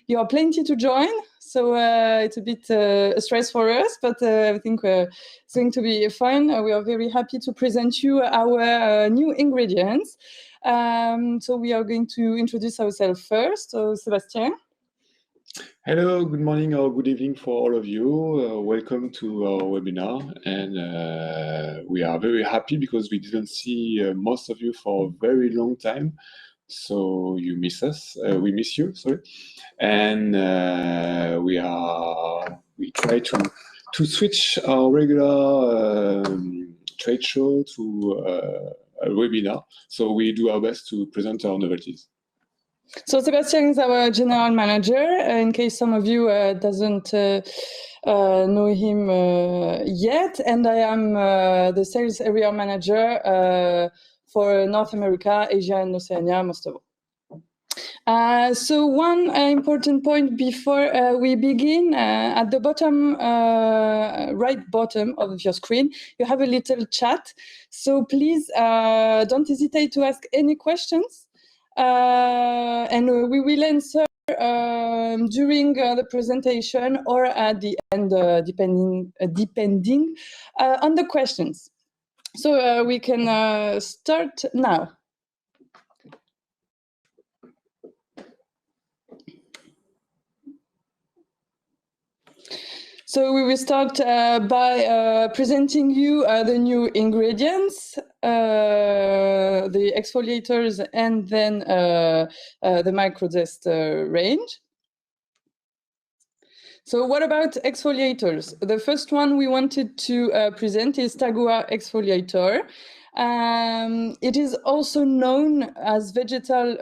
you are plenty to join. So it's a bit a stress for us, but I think it's going to be fun. We are very happy to present you our new ingredients. So we are going to introduce ourselves first. So Sébastien. Hello, good morning or good evening for all of you. Welcome to our webinar, and we are very happy because we didn't see most of you for a very long time. So you miss us, we miss you, sorry. And we try to switch our regular trade show to a webinar. So we do our best to present our novelties. So Sébastien is our general manager. In case some of you doesn't know him yet, and I am the sales area manager for North America, Asia, and Oceania, most of all. So one important point before we begin, at the bottom, right bottom of your screen, you have a little chat. So please don't hesitate to ask any questions. And we will answer during the presentation or at the end, depending on the questions. So we can start now. So we will start by presenting you the new ingredients, the exfoliators, and then the micronized range. So what about exfoliators? The first one we wanted to present is Tagua Exfoliator. It is also known as Vegetal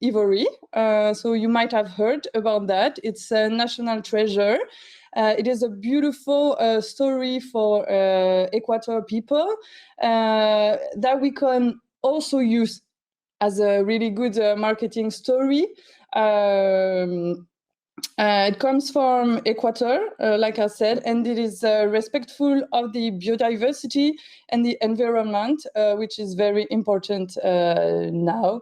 Ivory. So you might have heard about that. It's a national treasure. It is a beautiful story for Equatorian people that we can also use as a really good marketing story. It comes from Equator, like I said, and it is respectful of the biodiversity and the environment, which is very important now.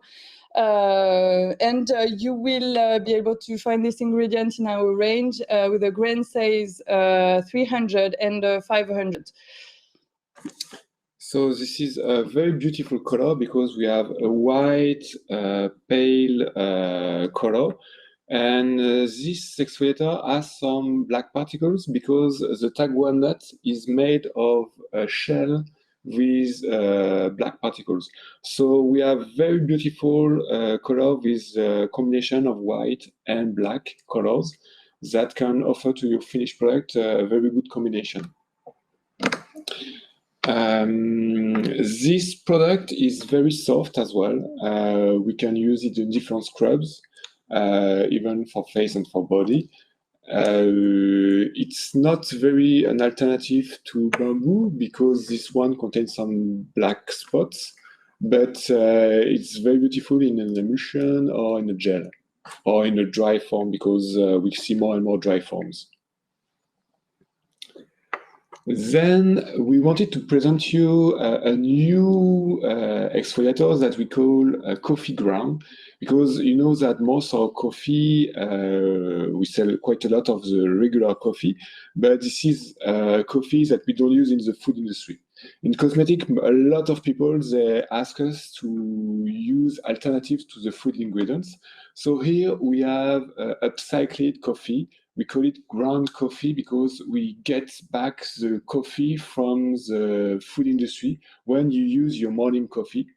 And you will be able to find this ingredient in our range with a grain size 300 and 500. So this is a very beautiful color because we have a white, pale color. And this exfoliator has some black particles because the Tagua nut is made of a shell with black particles. So we have very beautiful color with a combination of white and black colors that can offer to your finished product a very good combination. This product is very soft as well. We can use it in different scrubs, even for face and for body. It's not very an alternative to bamboo because this one contains some black spots, but it's very beautiful in an emulsion or in a gel or in a dry form because we see more and more dry forms. Then we wanted to present you a new exfoliator that we call coffee ground, because you know that most of coffee, we sell quite a lot of the regular coffee, but this is coffee that we don't use in the food industry. In cosmetic, a lot of people, they ask us to use alternatives to the food ingredients. So here we have upcycled coffee. We call it ground coffee because we get back the coffee from the food industry when you use your morning coffee.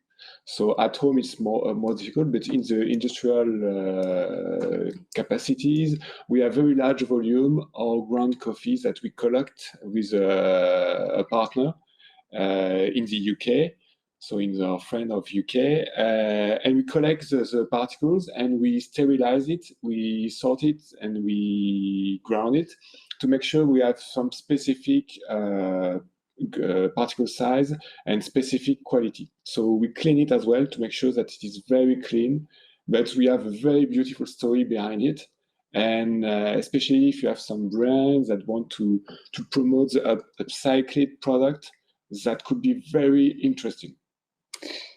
So at home it's more difficult, but in the industrial capacities, we have very large volume of ground coffees that we collect with a partner in the UK. So in our friend of UK, and we collect the particles and we sterilize it, we sort it, and we ground it to make sure we have some specific particle size and specific quality. So we clean it as well to make sure that it is very clean, but we have a very beautiful story behind it. And especially if you have some brands that want to promote the upcycled product, that could be very interesting.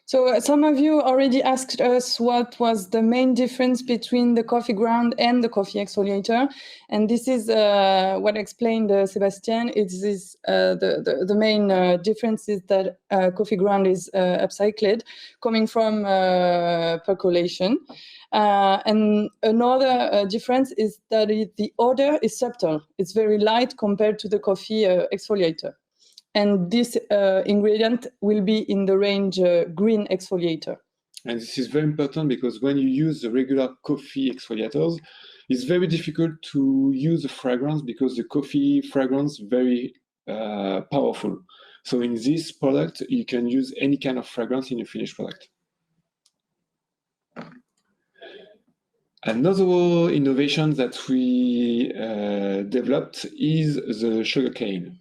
So some of you already asked us what was the main difference between the coffee ground and the coffee exfoliator. And this is what explained Sébastien. It is the main difference is that coffee ground is upcycled, coming from percolation. And another difference is that the odor is subtle. It's very light compared to the coffee exfoliator. And this ingredient will be in the range green exfoliator. And this is very important because when you use the regular coffee exfoliators, it's very difficult to use the fragrance because the coffee fragrance is very powerful. So in this product, you can use any kind of fragrance in your finished product. Another innovation that we developed is the sugarcane.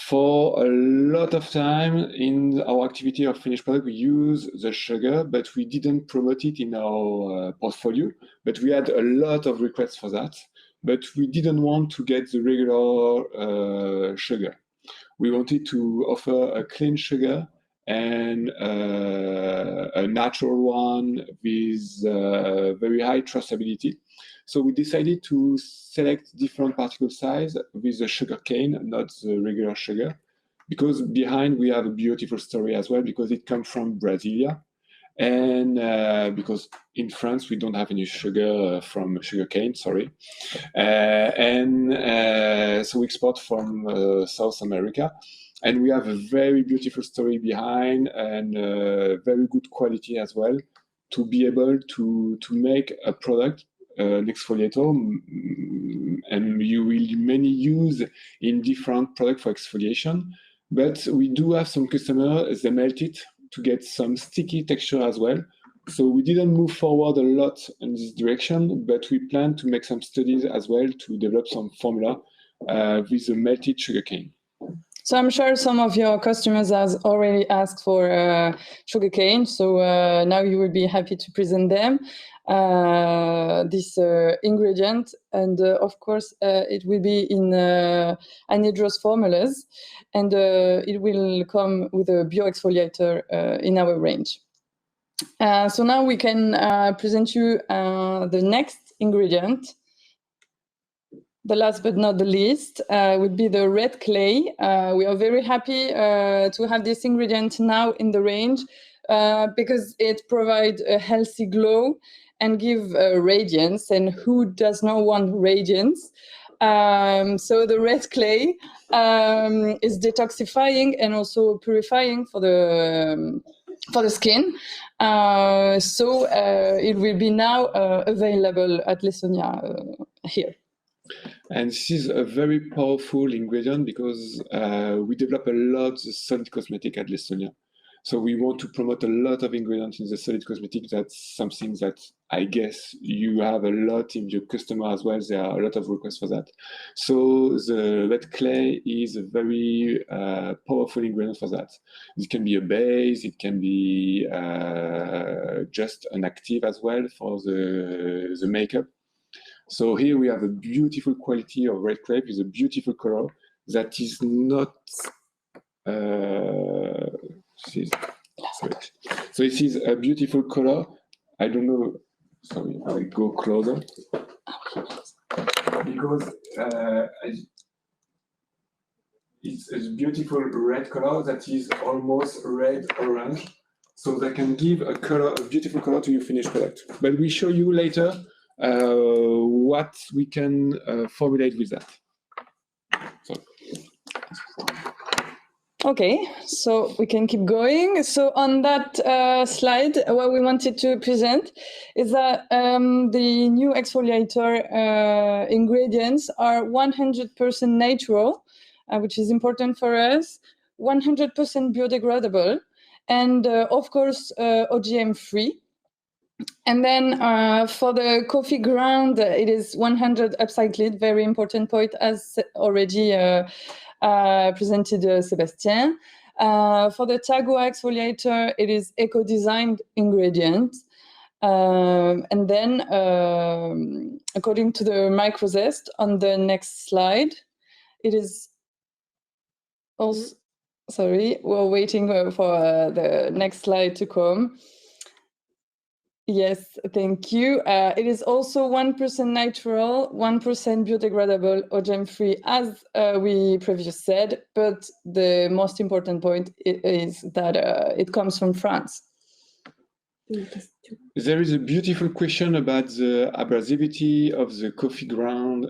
For a lot of time in our activity of finished product, we use the sugar, but we didn't promote it in our portfolio. But we had a lot of requests for that. But we didn't want to get the regular sugar. We wanted to offer a clean sugar and a natural one with very high trustability. So we decided to select different particle size with the sugarcane, not the regular sugar, because behind we have a beautiful story as well, because it comes from Brasilia. And because in France, we don't have any sugar from sugarcane, sorry. So we export from South America. And we have a very beautiful story behind and very good quality as well to be able to make a product, an exfoliator, and you will mainly use in different products for exfoliation. But we do have some customers, they melt it to get some sticky texture as well. So we didn't move forward a lot in this direction, but we plan to make some studies as well to develop some formula with the melted sugarcane. So I'm sure some of your customers has already asked for sugarcane. So now you will be happy to present them this ingredient, and of course it will be in anhydrous formulas, and it will come with a bioexfoliator in our range. So now we can present you the next ingredient. The last but not the least would be the red clay. We are very happy to have this ingredient now in the range because it provides a healthy glow and give radiance. And who does not want radiance? So the red clay is detoxifying and also purifying for the skin. So it will be now available at Lessonia here. And this is a very powerful ingredient because we develop a lot of solid cosmetic at Lessonia. So we want to promote a lot of ingredients in the solid cosmetic. That's something that I guess you have a lot in your customer as well. There are a lot of requests for that. So the red clay is a very powerful ingredient for that. It can be a base, it can be just an active as well for the makeup. So here we have a beautiful quality of red clay with a beautiful color that is not. So this is a beautiful color. I don't know. Sorry, I will go closer because it's a beautiful red color that is almost red orange. So that can give a color, a beautiful color to your finished product. But we show you later what we can formulate with that. So. Okay, so we can keep going. So on that slide, what we wanted to present is that the new exfoliator ingredients are 100% natural, which is important for us, 100% biodegradable, and of course OGM free. And then for the coffee ground, it is 100 upcycled, very important point as already presented Sébastien. For the Tagua exfoliator, it is eco-designed ingredient. And then according to the microzest on the next slide, it is also, Sorry, we're waiting for the next slide to come. Yes, thank you. It is also 1% natural, 1% biodegradable, OGM-free, as we previously said. But the most important point is that it comes from France. There is a beautiful question about the abrasivity of the coffee ground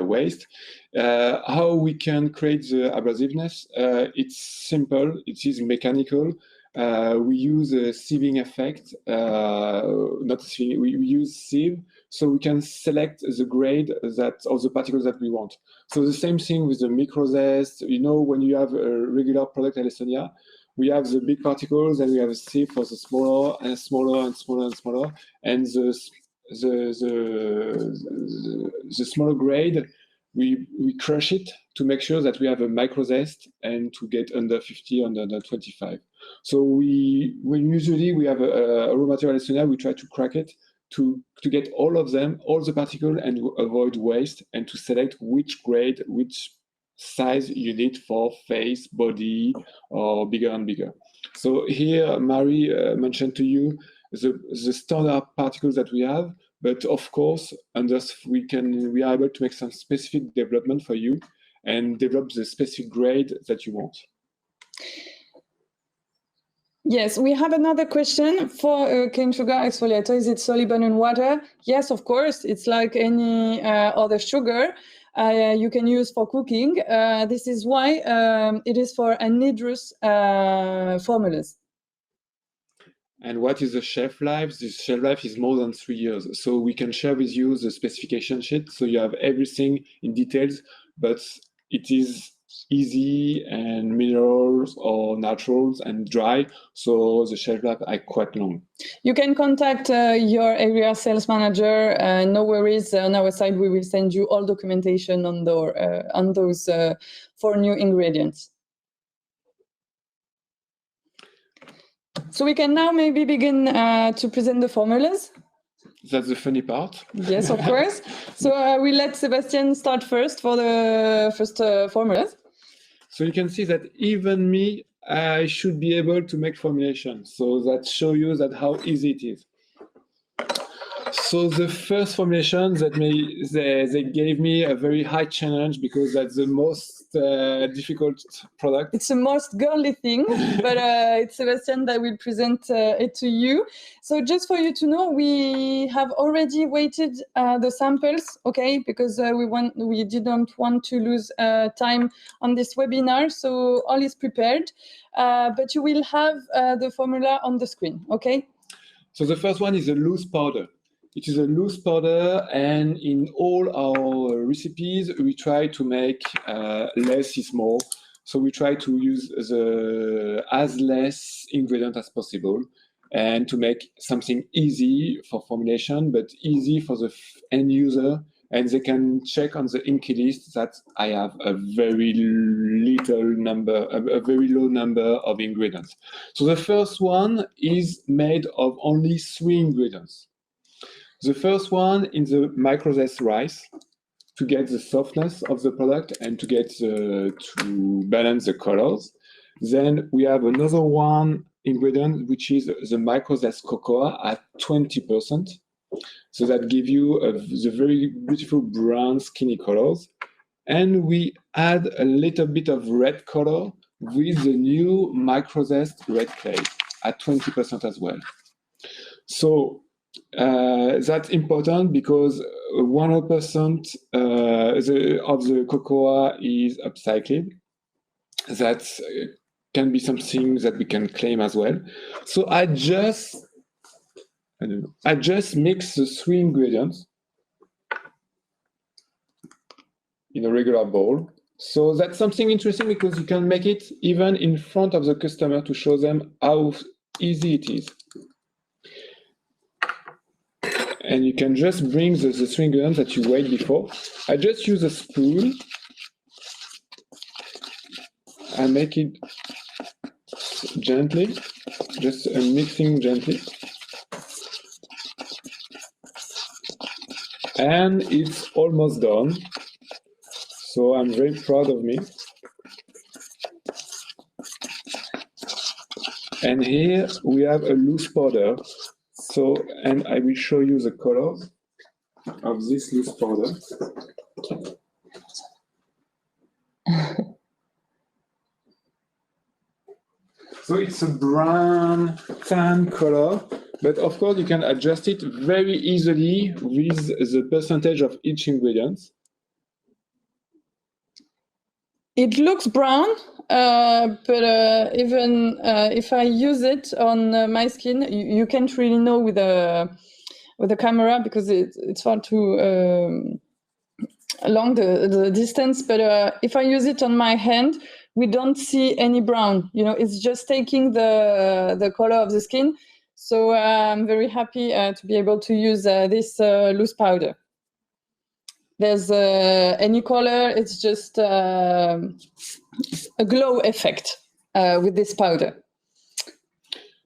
waste. How we can create the abrasiveness? It's simple. It is mechanical. We use a sieving effect, not sieving, we use sieve, so we can select the grade of the particles that we want. So the same thing with the micronized. You know, when you have a regular product at Lessonia, we have the big particles and we have a sieve for the smaller and smaller and smaller and smaller. And the smaller grade, we crush it to make sure that we have a micronized and to get under 50, under 25. So when usually we have a raw material Lessonia, we try to crack it to get all of them, all the particles, and avoid waste, and to select which grade, which size you need for face, body, or bigger and bigger. So here, Marie mentioned to you the standard particles that we have, but of course, we are able to make some specific development for you and develop the specific grade that you want. Yes, we have another question for cane sugar exfoliator. Is it soluble in water? Yes, of course. It's like any other sugar you can use for cooking. This is why it is for anhydrous formulas. And what is the shelf life? This shelf life is more than 3 years. So we can share with you the specification sheet. So you have everything in details, but it is easy and minerals or naturals and dry. So the shelf life are quite long. You can contact your area sales manager. No worries. On our side, we will send you all documentation on those 4 new ingredients. So we can now maybe begin to present the formulas. That's the funny part. Yes, of course. So we let Sebastian start first for the first formulas. So you can see that even me, I should be able to make formulations. So that shows you that how easy it is. So the first formulation that they gave me a very high challenge because that's the most difficult product. It's the most girly thing, but it's Sebastian that will present it to you. So just for you to know, we have already weighted the samples, okay? Because we didn't want to lose time on this webinar, so all is prepared. But you will have the formula on the screen, okay? So the first one is a loose powder. It is a loose powder, and in all our recipes, we try to make less is more. So we try to use as less ingredient as possible, and to make something easy for formulation, but easy for the end user, and they can check on the Inky list that I have a very little number, a very low number of ingredients. So the first one is made of only 3 ingredients. The first one is the micronized rice to get the softness of the product and to get to balance the colors. Then we have another one ingredient, which is the micronized cocoa at 20%. So that gives you the very beautiful brown skinny colors. And we add a little bit of red color with the new micronized red clay at 20% as well. So that's important because 100% of the cocoa is upcycled. That can be something that we can claim as well. So I just mix the 3 ingredients in a regular bowl. So that's something interesting because you can make it even in front of the customer to show them how easy it is. And you can just bring the 3 ingredients that you weighed before. I just use a spoon and make it gently, just mixing gently. And it's almost done. So I'm very proud of me. And here we have a loose powder. So, and I will show you the colors of this loose powder. So it's a brown tan color, but of course you can adjust it very easily with the percentage of each ingredient. It looks brown, but even if I use it on my skin, you can't really know with the camera because it's far too long the distance. But if I use it on my hand, we don't see any brown. You know, it's just taking the color of the skin. So I'm very happy to be able to use this loose powder. There's any color, it's just a glow effect with this powder.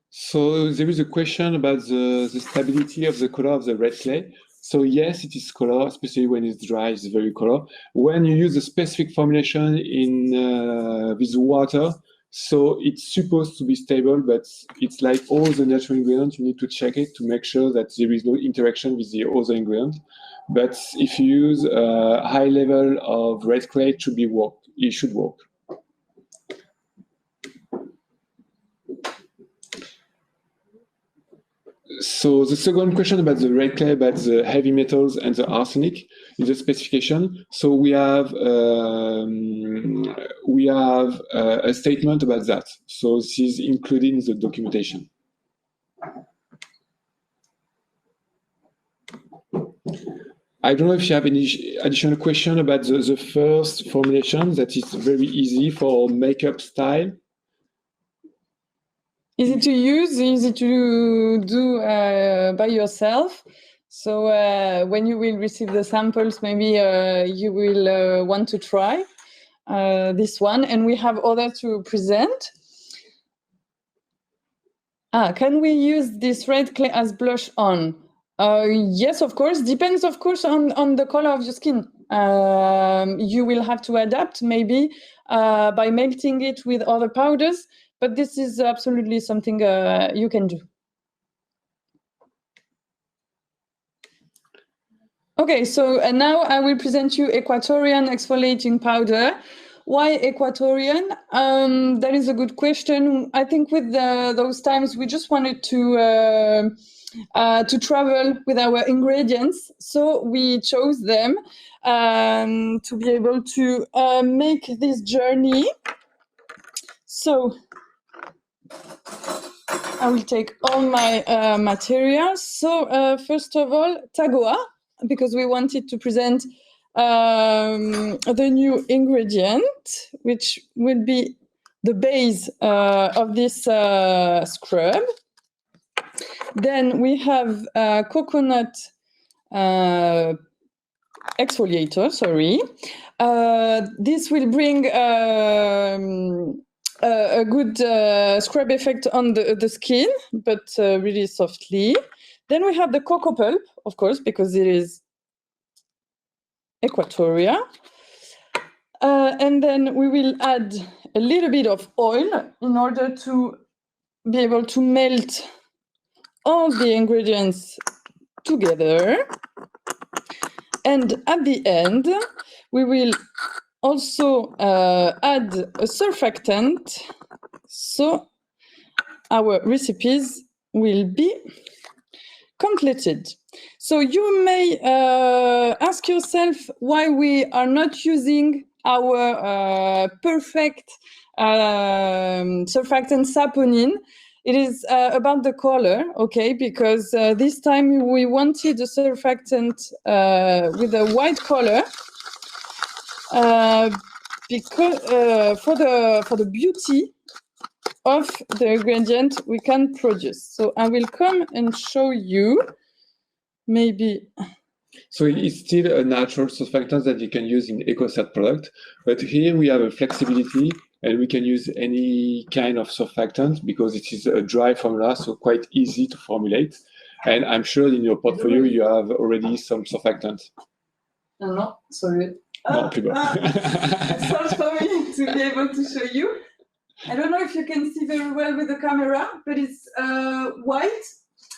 So there is a question about the stability of the color of the red clay. So yes, it is color, especially when it's dry, it's very color. When you use a specific formulation in with water, so it's supposed to be stable, but it's like all the natural ingredients, you need to check it to make sure that there is no interaction with the other ingredients. But if you use a high level of red clay, it should work. So the second question about the red clay, about the heavy metals and the arsenic in the specification. So we have a statement about that. So this is included in the documentation. I don't know if you have any additional question about the first formulation that is very easy for makeup style. Easy to use, easy to do by yourself. So when you will receive the samples, maybe you will want to try this one. And we have other to present. Can we use this red clay as blush on? Yes, of course. Depends, of course, on the color of your skin. You will have to adapt maybe by melting it with other powders, but this is absolutely something you can do. Okay, so now I will present you Equatorian exfoliating powder. Why Equatorian? That is a good question. I think with those times we just wanted to travel with our ingredients, so we chose them to be able to make this journey. So I will take all my materials. So first of all, Tagoa, because we wanted to present the new ingredient, which will be the base of this scrub. Then we have coconut exfoliator, sorry. This will bring a good scrub effect on the skin, but really softly. Then we have the cocoa pulp, of course, because it is Equatoria. And then we will add a little bit of oil in order to be able to melt all the ingredients together. And at the end, we will also add a surfactant, so our recipes will be completed. So you may ask yourself why we are not using our perfect surfactant saponin. It is about the color, okay, because this time we wanted a surfactant with a white color because for the beauty of the ingredient we can produce. So I will come and show you maybe. So it's still a natural surfactant that you can use in EcoCert product, but here we have a flexibility and we can use any kind of surfactant because it is a dry formula, so quite easy to formulate. And I'm sure in your portfolio you have already some surfactant. No, sorry. No, plus bas. It's hard for me to be able to show you. I don't know if you can see very well with the camera, but it's white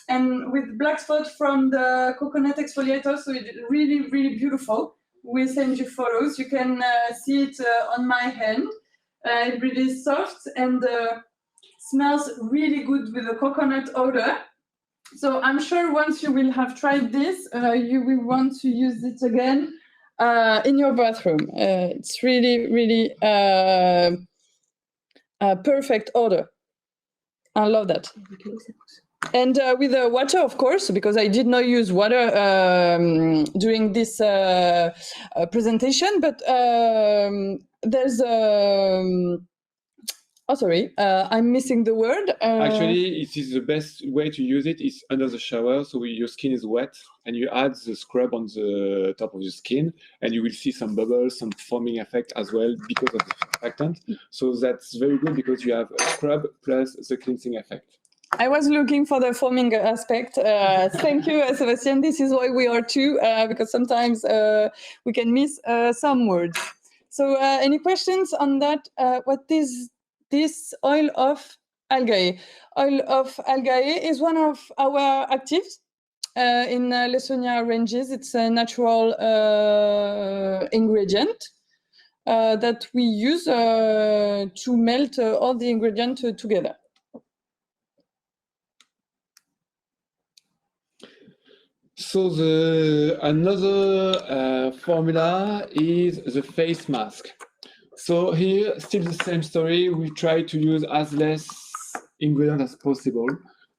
and with black spot from the coconut exfoliator, so it's really, really beautiful. We'll send you photos. You can see it on my hand. It really soft and smells really good with the coconut odor. So I'm sure once you will have tried this, you will want to use it again in your bathroom. It's really, really perfect odor. I love that. And with the water, of course, because I did not use water during this presentation, but there's oh, sorry, I'm missing the word. Actually, it is the best way to use it is under the shower. So your skin is wet and you add the scrub on the top of the skin and you will see some bubbles, some foaming effect as well because of the surfactant. So that's very good because you have a scrub plus the cleansing effect. I was looking for the foaming aspect. Thank you, Sebastian. This is why we are two, because sometimes we can miss some words. So any questions on that? What is this oil of algae? Oil of algae is one of our actives in Lessonia ranges. It's a natural ingredient that we use to melt all the ingredients together. So another formula is the face mask. So here, still the same story. We try to use as less ingredient as possible.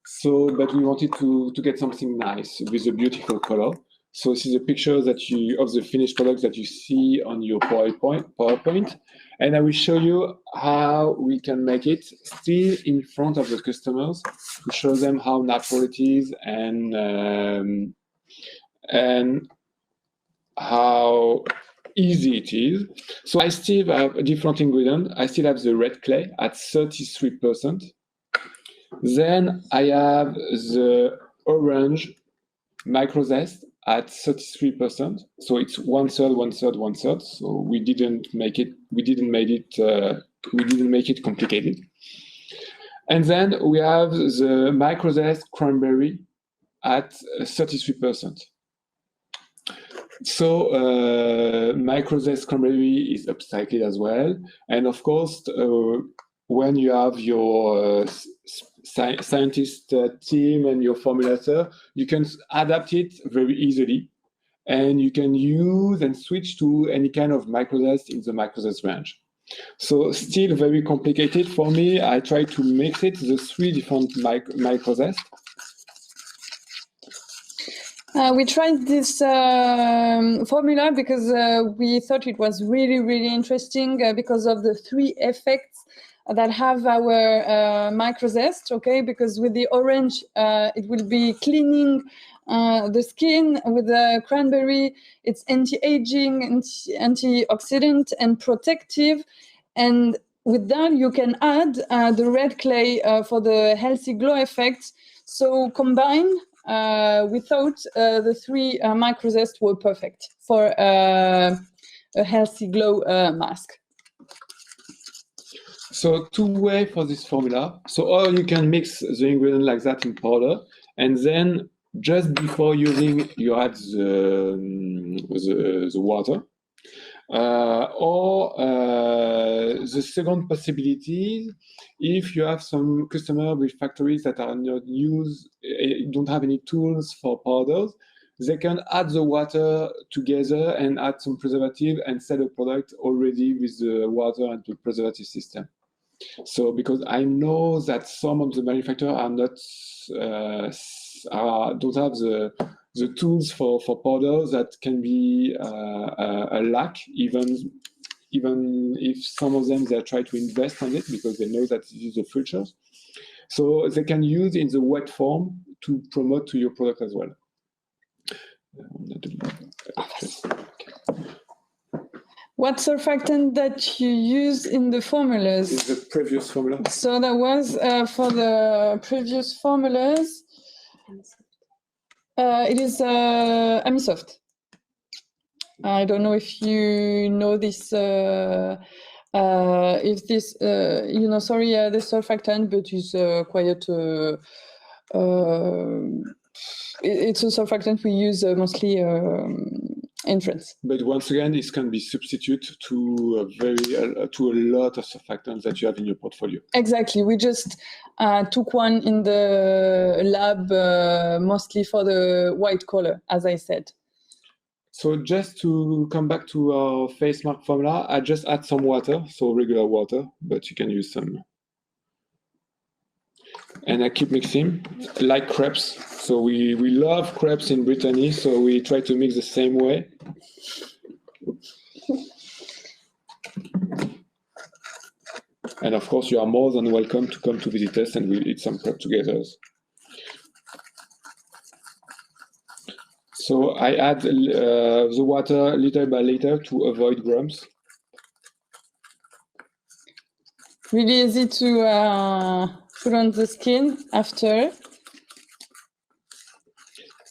So, but we wanted to get something nice with a beautiful color. So this is a picture that of the finished product that you see on your PowerPoint. And I will show you how we can make it still in front of the customers to show them how natural it is and how easy it is. So I still have a different ingredient. I still have the red clay at 33%. Then I have the orange microzest at 33%. So it's 1/3, 1/3, 1/3. So we didn't make it complicated. And then we have the microzest cranberry at 33%. So microzest cranberry is upcycled as well. And of course, when you have your scientist team and your formulator, you can adapt it very easily. And you can use and switch to any kind of microzest in the microzest range. So still very complicated for me. I try to mix it, the 3 different microzest. We tried this formula because we thought it was really, really interesting because of the 3 effects that have our microzest, okay? Because with the orange, it will be cleaning the skin. With the cranberry, it's anti-aging, antioxidant, and protective. And with that, you can add the red clay for the healthy glow effect. So combined, we thought the 3 microzests were perfect for a healthy glow mask. So 2 ways for this formula. So or you can mix the ingredient like that in powder, and then just before using, you add the water. Or the second possibility, if you have some customer with factories that are not don't have any tools for powders, they can add the water together and add some preservative and sell a product already with the water and the preservative system. So because I know that some of the manufacturers are not don't have the tools for powder, that can be a lack, even if some of them they try to invest on it because they know that it is the future. So they can use in the wet form to promote to your product as well. What surfactant that you use in the formulas? Is the previous formula. So that was for the previous formulas. It is Amisoft. I don't know if you know this if this, the surfactant, but it's quite. It's a surfactant we use mostly in France. But once again, this can be substituted to a lot of surfactants that you have in your portfolio. Exactly. We just took one in the lab mostly for the white color, as I said. So just to come back to our face mark formula, I just add some water, so regular water, but you can use some. And I keep mixing like crepes. So we love crepes in Brittany, so we try to mix the same way. And of course, you are more than welcome to come to visit us and we'll eat some crepe together. So I add the water little by little to avoid grumps. Really easy to put on the skin after.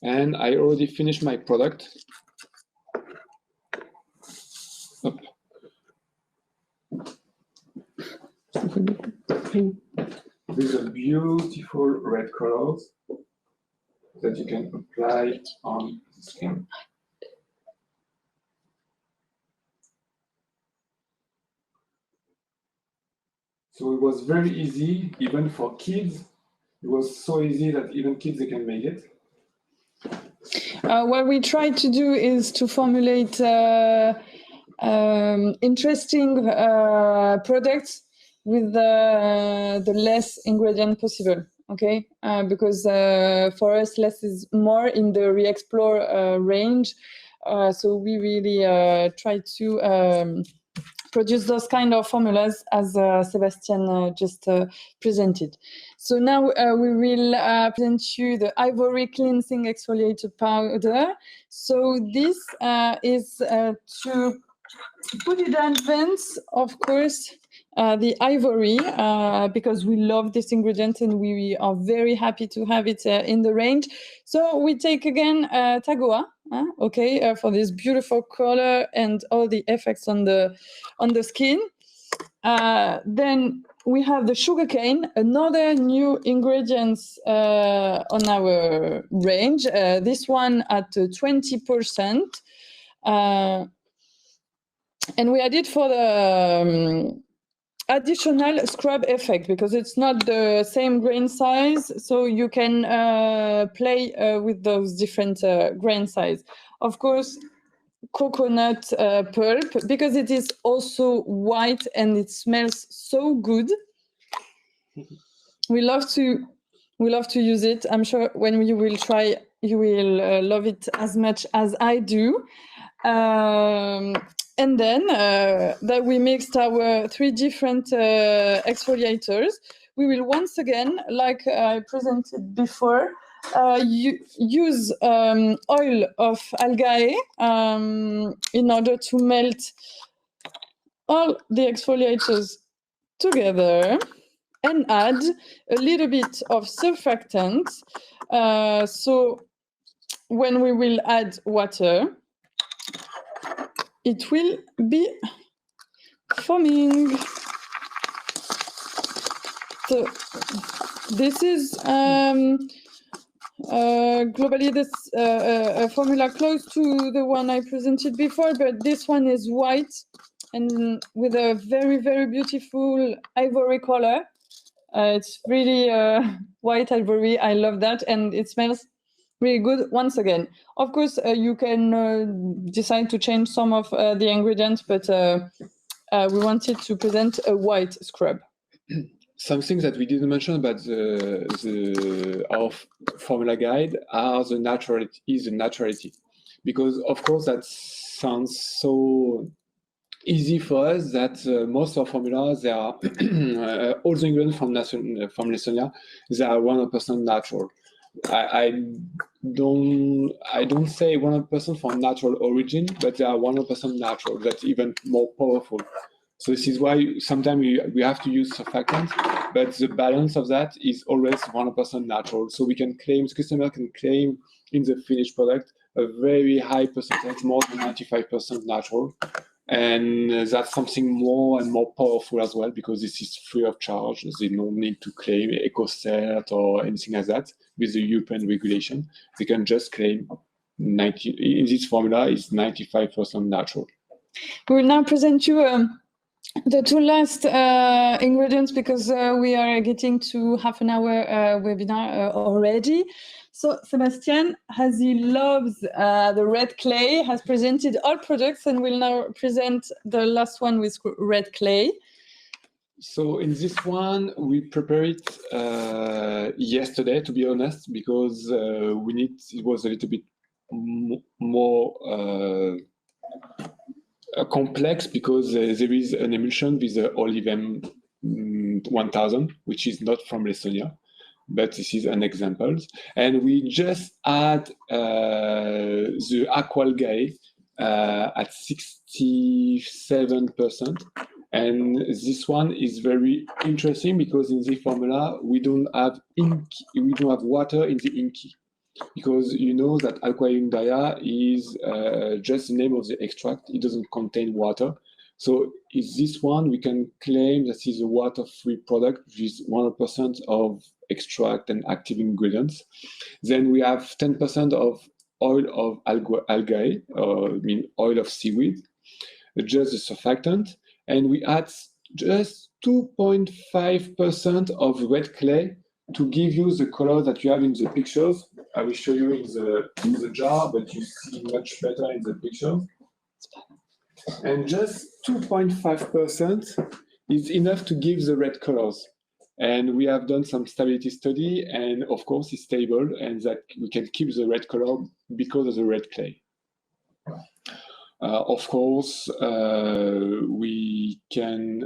And I already finished my product. Up. These are beautiful red colors that you can apply on the skin. So it was very easy, even for kids. It was so easy that even kids, they can make it. What we try to do is to formulate interesting products with the less ingredient possible, okay? Because for us, less is more in the re-explore range. So we really try to produce those kind of formulas as Sebastian just presented. So now we will present you the Ivory Cleansing Exfoliator Powder. So this is to put in advance, of course, the ivory, because we love this ingredient and we are very happy to have it in the range. So we take again Tagoa, okay, for this beautiful color and all the effects on the skin. Then we have the Sugarcane, another new ingredients on our range. This one at 20%. And we added for the additional scrub effect because it's not the same grain size, so you can play with those different grain size. Of course, coconut pulp, because it is also white and it smells so good. We love to use it. I'm sure when you will try, you will love it as much as I do. And then that we mixed our 3 different exfoliators, we will once again, like I presented before, use oil of algae in order to melt all the exfoliators together and add a little bit of surfactant. So when we will add water, it will be foaming. So this is globally this formula close to the one I presented before, but this one is white and with a very, very beautiful ivory color. It's really white ivory. I love that, and it smells really good once again. Of course, you can decide to change some of the ingredients, but we wanted to present a white scrub. Something that we didn't mention about our formula guide is the naturality. Because, of course, that sounds so easy for us that most of our formulas, they are all the ingredients from Lessonia, they are 100% natural. I don't say 100% from natural origin, but they are 100% natural. That's even more powerful. So this is why sometimes we have to use surfactants, but the balance of that is always 100% natural. So we can claim, the customer can claim in the finished product a very high percentage, more than 95% natural. And that's something more and more powerful as well, because this is free of charge. They don't need to claim EcoCert or anything like that. With the European regulation, they can just claim 90, in this formula is 95% natural. We will now present you the two last ingredients, because we are getting to half an hour webinar already. So Sebastian, as he loves the red clay, has presented all products and will now present the last one with red clay. So in this one, we prepared it yesterday, to be honest, because it was a little bit more complex, because there is an emulsion with the Olivem 1000, which is not from Lessonia, but this is an example. And we just add the aqualgae at 67%. And this one is very interesting, because in the formula, we don't have water in the inky. Because you know that aquarium dye is just the name of the extract. It doesn't contain water. So in this one, we can claim that is a water-free product with 100% of extract and active ingredients. Then we have 10% of oil of algae, oil of seaweed, just the surfactant. And we add just 2.5% of red clay to give you the color that you have in the pictures. I will show you in the jar, but you see much better in the picture. And just 2.5% is enough to give the red colors. And we have done some stability study, and of course it's stable, and that we can keep the red color because of the red clay. Of course, we can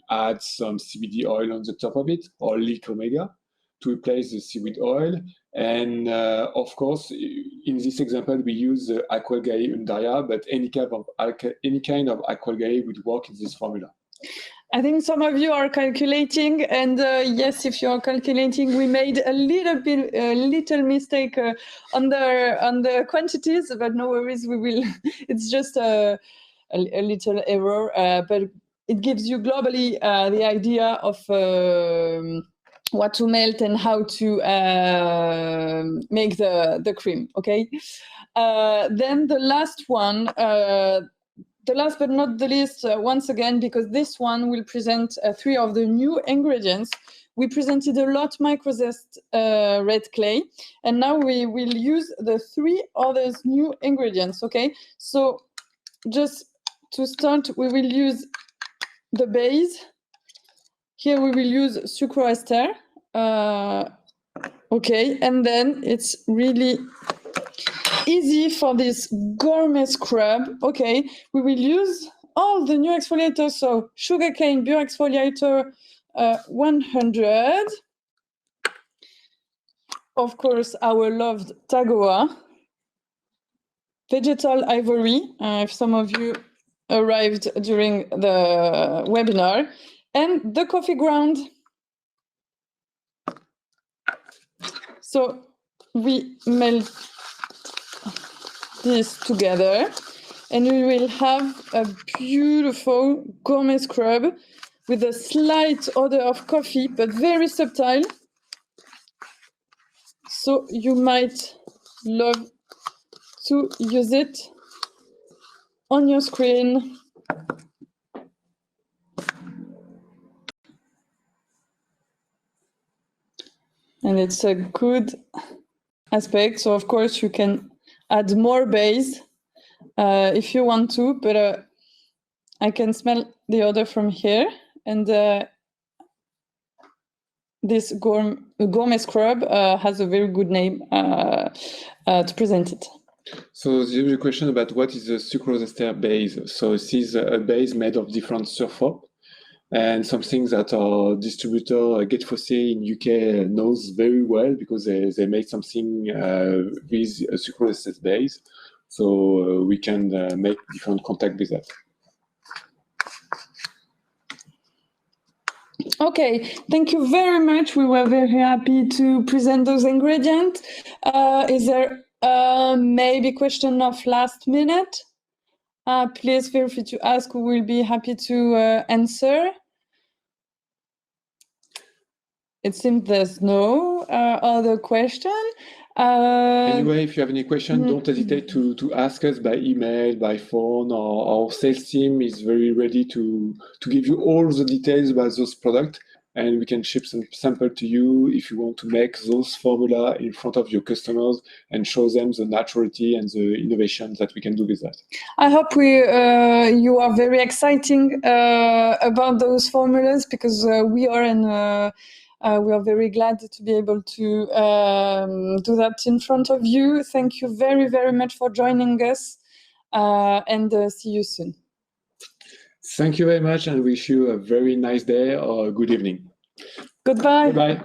add some CBD oil on the top of it, or leek omega, to replace the seaweed oil. And of course, in this example, we use the aqualgae undaria, but any kind of aqualgae would work in this formula. I think some of you are calculating, and yes, if you are calculating, we made a little mistake on the quantities, but no worries, we will. It's just a little error, but it gives you globally the idea of what to melt and how to make the cream. Okay, then the last one. The last but not the least, once again, because this one will present 3 of the new ingredients. We presented a lot micronized red clay, and now we will use the 3 other new ingredients, okay? So just to start, we will use the base. Here we will use Sucrose Stair, okay? And then it's really easy for this gourmet scrub. Okay, we will use all the new exfoliators. So Sugarcane Bio Exfoliator 100. Of course, our loved Tagoa. Vegetal Ivory, if some of you arrived during the webinar. And the coffee ground. So we melt this together, and we will have a beautiful gourmet scrub with a slight odor of coffee, but very subtle. So you might love to use it on your screen. And it's a good aspect. So of course you can add more base if you want to, but I can smell the odor from here, and this gourmet scrub has a very good name to present it. So there is a question about what is the Sucrose Stair base. So this is a base made of different sulfur, and something that our distributor Get Fossé in UK knows very well, because they made something with a Sucrose base. So we can make different contact with that. Okay, thank you very much. We were very happy to present those ingredients. Is there maybe question of last minute? Please feel free to ask. We will be happy to answer. It seems there's no other question. Anyway, if you have any question, don't hesitate to ask us by email, by phone. Our sales team is very ready to give you all the details about those products, and we can ship some sample to you if you want to make those formula in front of your customers and show them the naturality and the innovations that we can do with that. I hope you are very exciting about those formulas, because we are we are very glad to be able to do that in front of you. Thank you very, very much for joining us, and see you soon. Thank you very much, and wish you a very nice day or a good evening. Goodbye. Goodbye.